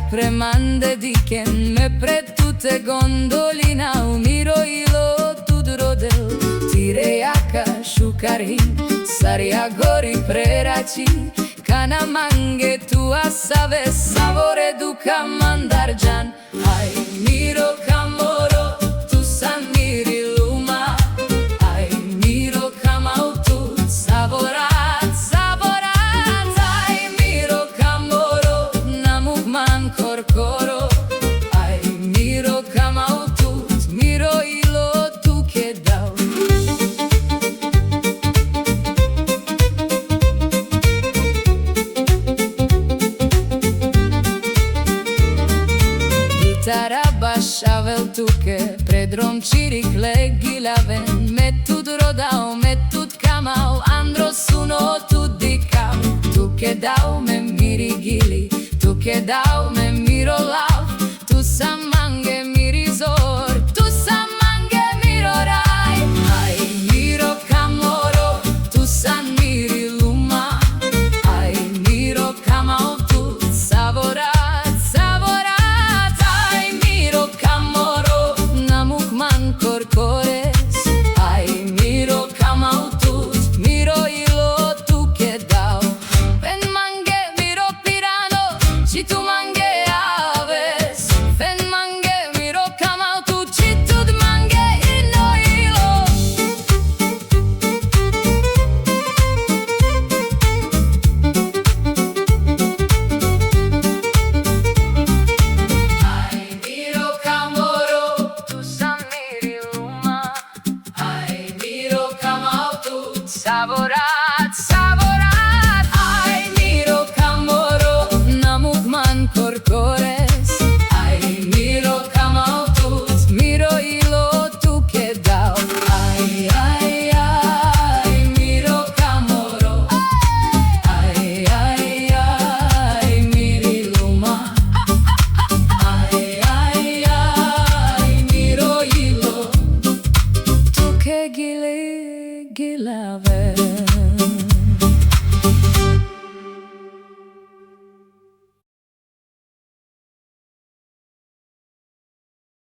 premande diken me pred tutte gondolina umiro ilo tud rodel tire jaka šukarin saria gori prerači kana mange tua save savore duka mandarjan ai miro Khamoro tu san miri luma ai miro Khamau tu savorat savorat ai miro Khamoro namuk man korkoro ai miro Khamau tu miro ilo tu ke dao Tarabashavel tuke pred romčirik legilaven metut rodao metut kamao andro suno tudikao tuke dao me mirigili tuke dao me mirola